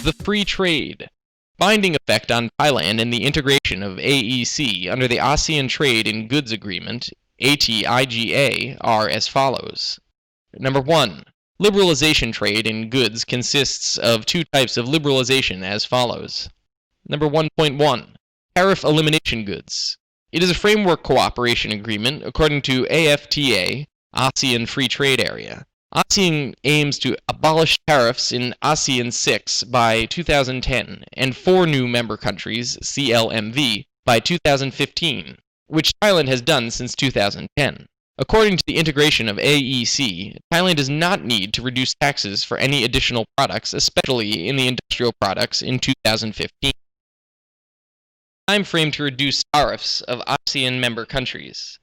the free trade. Binding effect on Thailand and the integration of AEC under the ASEAN Trade in Goods Agreement, ATIGA, are as follows. Number 1. Liberalization trade in goods consists of two types of liberalization as follows. Number 1.1. Tariff elimination goods. It is a framework cooperation agreement according to AFTA, ASEAN Free Trade Area. ASEAN aims to abolish tariffs in ASEAN 6 by 2010 and 4 new member countries, CLMV, by 2015, which Thailand has done since 2010. According to the integration of AEC, Thailand does not need to reduce taxes for any additional products, especially in the industrial products, in 2015. Time frame to reduce tariffs of ASEAN member countries.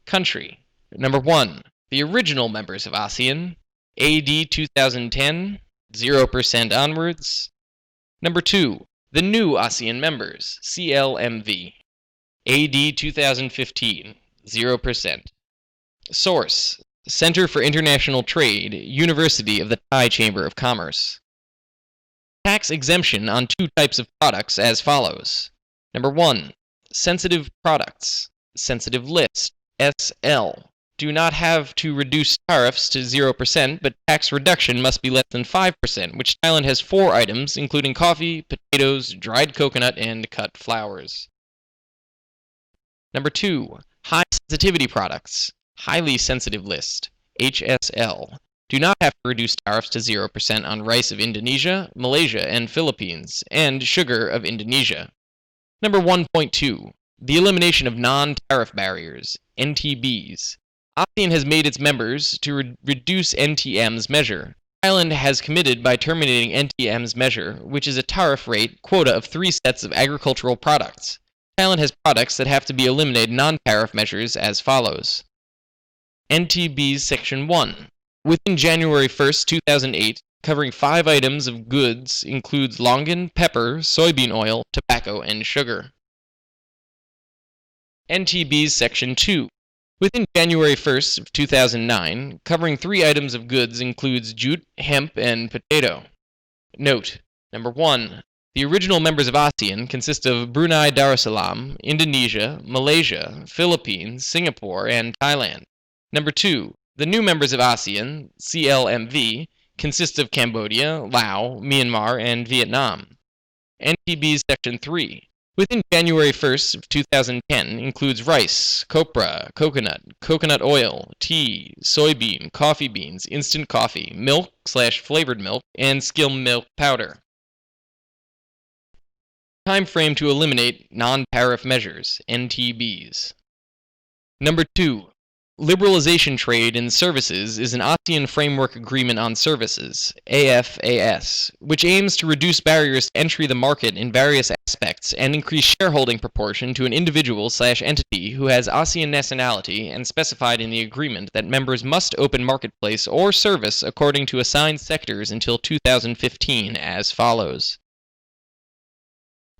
Country. Number 1. The original members of ASEAN, AD 2010, 0% onwards. Number 2. The new ASEAN members, CLMV, AD 2015, 0%. Source: Center for International Trade, University of the Thai Chamber of Commerce. Tax exemption on two types of products as follows. Number 1. Sensitive products. Sensitive list, SL. Do not have to reduce tariffs to 0%, but tax reduction must be less than 5%, which Thailand has 4 items, including coffee, potatoes, dried coconut, and cut flowers. Number 2. High sensitivity products. Highly sensitive list, HSL. Do not have to reduce tariffs to 0% on rice of Indonesia, Malaysia, and Philippines, and sugar of Indonesia. Number 1.2. The elimination of non-tariff barriers, NTBs. ASEAN has made its members to reduce NTM's measure. Thailand has committed by terminating NTM's measure, which is a tariff rate quota of 3 sets of agricultural products. Thailand has products that have to be eliminated non-tariff measures as follows. NTBs Section 1. Within January 1st, 2008, covering 5 items of goods includes longan, pepper, soybean oil, tobacco, and sugar. NTBs Section 2. Within January 1st of 2009, covering 3 items of goods includes jute, hemp, and potato. Note: Number 1. The original members of ASEAN consist of Brunei Darussalam, Indonesia, Malaysia, Philippines, Singapore, and Thailand. Number 2. The new members of ASEAN, CLMV, consist of Cambodia, Laos, Myanmar, and Vietnam. NTBs Section 3. Within January 1st of 2010 includes rice, copra, coconut oil, tea, soybean, coffee beans, instant coffee, milk/flavored milk, and skim milk powder. Time frame to eliminate non-tariff measures, NTBs. Number 2. Liberalization trade in services is an ASEAN Framework Agreement on Services, AFAS, which aims to reduce barriers to entry the market in various aspects and increase shareholding proportion to an individual/entity who has ASEAN nationality, and specified in the agreement that members must open marketplace or service according to assigned sectors until 2015 as follows.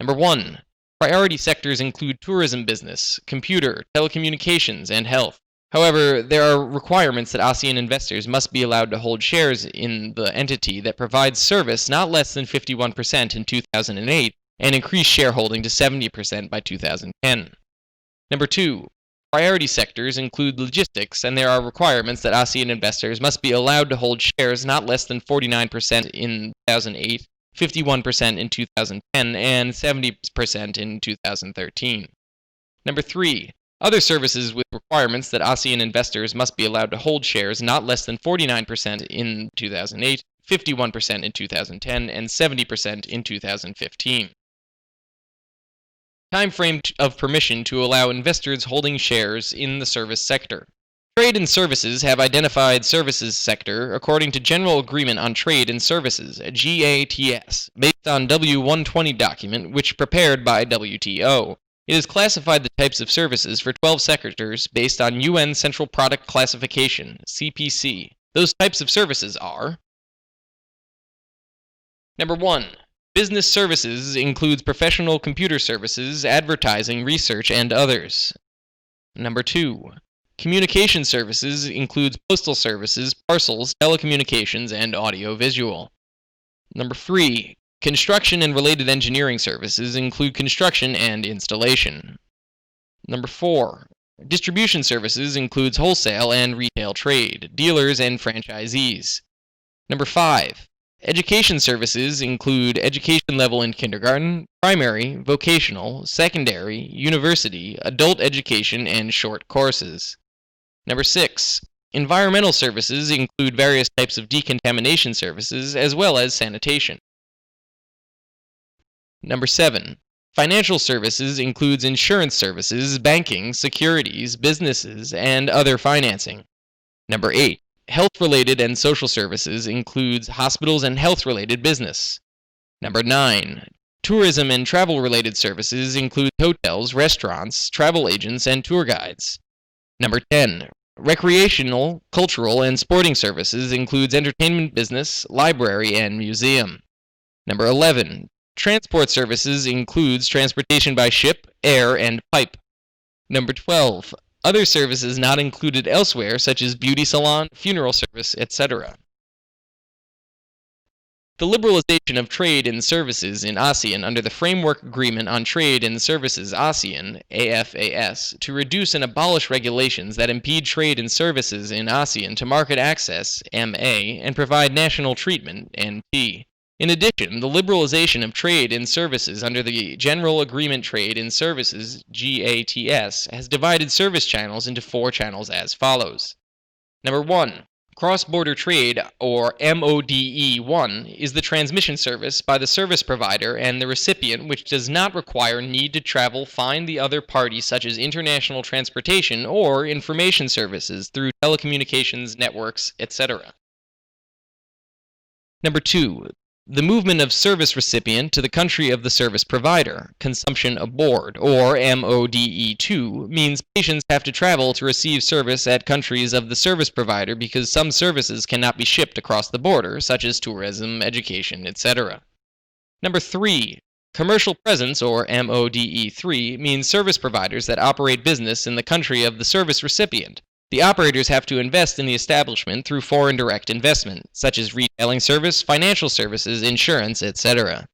Number 1. Priority sectors include tourism business, computer, telecommunications, and health. However, there are requirements that ASEAN investors must be allowed to hold shares in the entity that provides service not less than 51% in 2008 and increase shareholding to 70% by 2010. Number 2. Priority sectors include logistics, and there are requirements that ASEAN investors must be allowed to hold shares not less than 49% in 2008, 51% in 2010, and 70% in 2013. Number 3. Other services with requirements that ASEAN investors must be allowed to hold shares not less than 49% in 2008, 51% in 2010, and 70% in 2015. Time frame of permission to allow investors holding shares in the service sector. Trade and services have identified services sector according to General Agreement on Trade and Services, GATS, based on W120 document which prepared by WTO. It has classified the types of services for 12 sectors based on UN Central Product Classification, CPC. Those types of services are: Number 1. Business services includes professional computer services, advertising, research, and others. Number 2. Communication services includes postal services, parcels, telecommunications, and audio-visual. Number 3. Construction and related engineering services include construction and installation. Number 4. Distribution services includes wholesale and retail trade, dealers and franchisees. Number 5. Education services include education level in kindergarten, primary, vocational, secondary, university, adult education, and short courses. Number 6. Environmental services include various types of decontamination services as well as sanitation. Number 7. Financial services includes insurance services, banking, securities, businesses, and other financing. Number 8. Health-related and social services includes hospitals and health-related business. Number 9. Tourism and travel-related services include hotels, restaurants, travel agents, and tour guides. Number 10. Recreational, cultural, and sporting services includes entertainment business, library, and museum. Number 11. Transport services includes transportation by ship, air, and pipe. Number 12. Other services not included elsewhere, such as beauty salon, funeral service, etc. The liberalization of trade and services in ASEAN under the Framework Agreement on Trade and Services ASEAN, AFAS, to reduce and abolish regulations that impede trade and services in ASEAN to market access, MA, and provide national treatment, NT. In addition, the liberalization of trade and services under the General Agreement Trade and Services, GATS, has divided service channels into 4 channels as follows. Number 1. Cross-border trade, or MODE-1, is the transmission service by the service provider and the recipient which does not require need to travel find the other party, such as international transportation or information services through telecommunications networks, etc. Number 2. The movement of service recipient to the country of the service provider, consumption aboard, or MODE-2, means patients have to travel to receive service at countries of the service provider because some services cannot be shipped across the border, such as tourism, education, etc. Number 3. Commercial presence, or MODE-3, means service providers that operate business in the country of the service recipient. The operators have to invest in the establishment through foreign direct investment, such as retailing service, financial services, insurance, etc.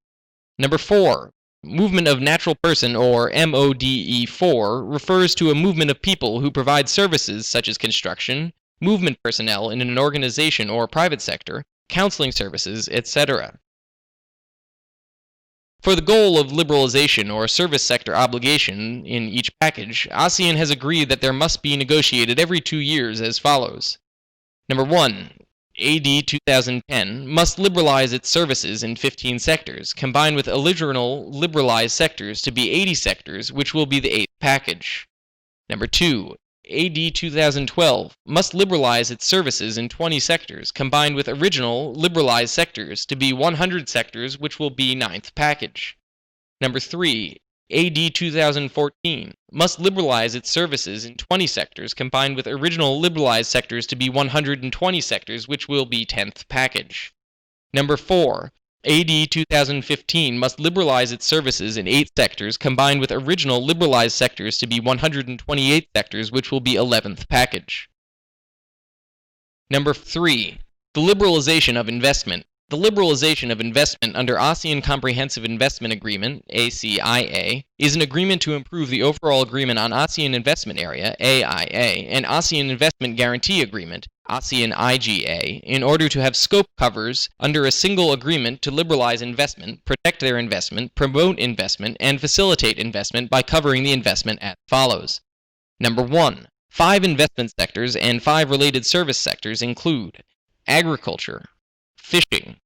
Number 4. Movement of natural person, or MODE-4, refers to a movement of people who provide services such as construction, movement personnel in an organization or private sector, counseling services, etc. For the goal of liberalization or service sector obligation in each package, ASEAN has agreed that there must be negotiated every 2 years as follows. Number 1. AD 2010 must liberalize its services in 15 sectors, combined with original liberalized sectors to be 80 sectors, which will be the 8th package. Number 2. AD 2012 must liberalize its services in 20 sectors, combined with original liberalized sectors to be 100 sectors, which will be 9th package. Number 3. AD 2014 must liberalize its services in 20 sectors, combined with original liberalized sectors to be 120 sectors, which will be 10th package. Number 4. AD 2015 must liberalize its services in 8 sectors, combined with original liberalized sectors to be 128 sectors, which will be 11th package. Number 3. The liberalization of investment. The liberalization of investment under ASEAN Comprehensive Investment Agreement, ACIA, is an agreement to improve the overall agreement on ASEAN Investment Area, AIA, and ASEAN Investment Guarantee Agreement, ASEAN IGA, in order to have scope covers under a single agreement to liberalize investment, protect their investment, promote investment, and facilitate investment by covering the investment as follows. Number 1. 5 investment sectors and 5 related service sectors include agriculture, fishing,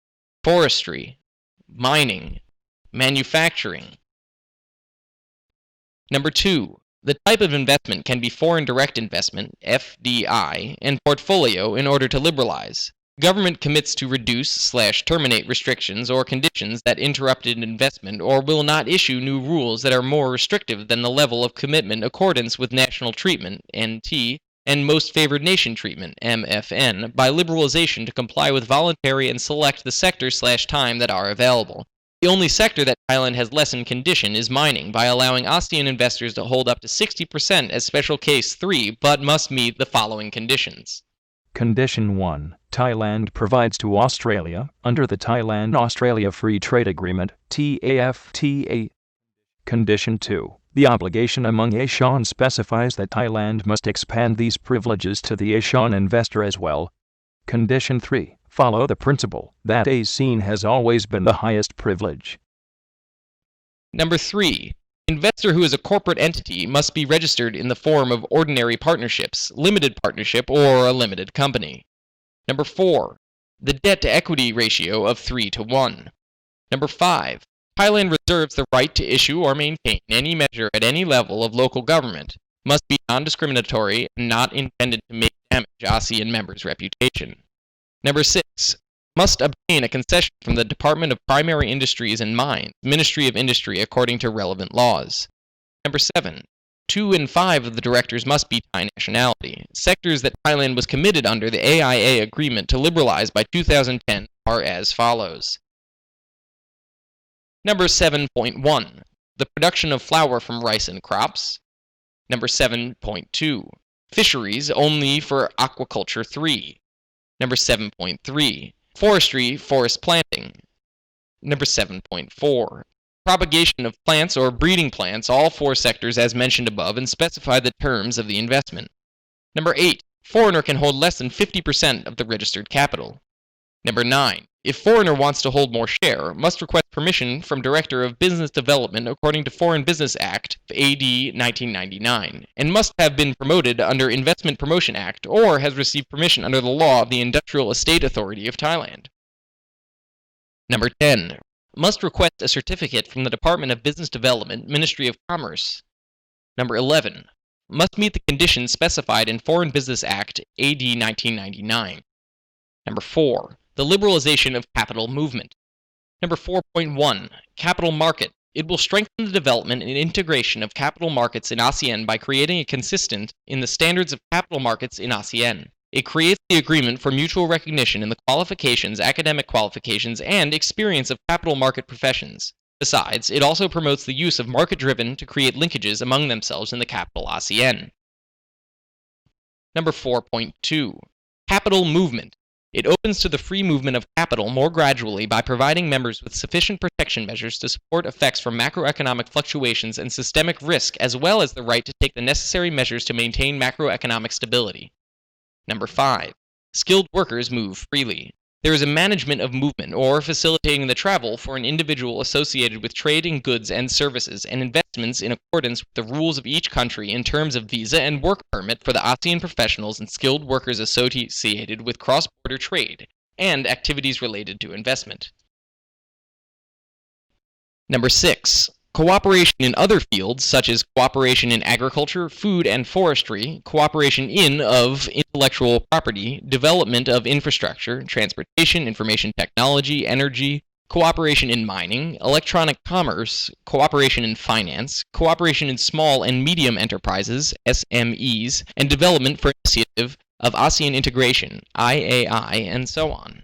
forestry, mining, manufacturing. Number 2. The type of investment can be foreign direct investment, FDI, and portfolio in order to liberalize. Government commits to reduce/terminate restrictions or conditions that interrupted investment or will not issue new rules that are more restrictive than the level of commitment accordance with national treatment, NT, and most favored nation treatment, MFN, by liberalization to comply with voluntary and select the sector/time that are available. The only sector that Thailand has lessened condition is mining by allowing ASEAN investors to hold up to 60% as special case 3, but must meet the following conditions. Condition 1. Thailand provides to Australia, under the Thailand-Australia Free Trade Agreement, TAFTA. Condition 2. The obligation among ASEAN specifies that Thailand must expand these privileges to the ASEAN investor as well. Condition 3. Follow the principle that ASEAN has always been the highest privilege. Number 3. Investor who is a corporate entity must be registered in the form of ordinary partnerships, limited partnership, or a limited company. Number 4. The debt-to-equity ratio of 3:1. Number 5. Thailand reserves the right to issue or maintain any measure at any level of local government, must be non-discriminatory and not intended to make damage ASEAN members' reputation. Number 6. Must obtain a concession from the Department of Primary Industries and Mines, Ministry of Industry, according to relevant laws. Number 7. 2 in 5 of the directors must be Thai nationality. Sectors that Thailand was committed under the AIA agreement to liberalize by 2010 are as follows. Number 7.1. The production of flour from rice and crops. Number 7.2. Fisheries only for aquaculture 3. Number 7.3. Forestry, forest planting. Number 7.4. Propagation of plants or breeding plants, all 4 sectors as mentioned above, and specify the terms of the investment. Number 8. Foreigner can hold less than 50% of the registered capital. Number 9. If foreigner wants to hold more share, must request permission from Director of Business Development according to Foreign Business Act AD 1999, and must have been promoted under Investment Promotion Act or has received permission under the law of the Industrial Estate Authority of Thailand. Number 10. Must request a certificate from the Department of Business Development, Ministry of Commerce. Number 11. Must meet the conditions specified in Foreign Business Act AD 1999. Number 4. The liberalization of capital movement. Number 4.1. Capital market. It will strengthen the development and integration of capital markets in ASEAN by creating a consistent in the standards of capital markets in ASEAN. It creates the agreement for mutual recognition in the qualifications, academic qualifications, and experience of capital market professions. Besides, it also promotes the use of market-driven to create linkages among themselves in the capital ASEAN. Number 4.2. Capital movement. It opens to the free movement of capital more gradually by providing members with sufficient protection measures to support effects from macroeconomic fluctuations and systemic risk, as well as the right to take the necessary measures to maintain macroeconomic stability. Number 5. Skilled workers move freely. There is a management of movement, or facilitating the travel for an individual associated with trade in goods and services and investments in accordance with the rules of each country in terms of visa and work permit for the ASEAN professionals and skilled workers associated with cross-border trade and activities related to investment. Number 6. Cooperation in other fields, such as cooperation in agriculture, food and forestry, cooperation of intellectual property, development of infrastructure, transportation, information technology, energy, cooperation in mining, electronic commerce, cooperation in finance, cooperation in small and medium enterprises, SMEs, and development for initiative of ASEAN integration, IAI, and so on.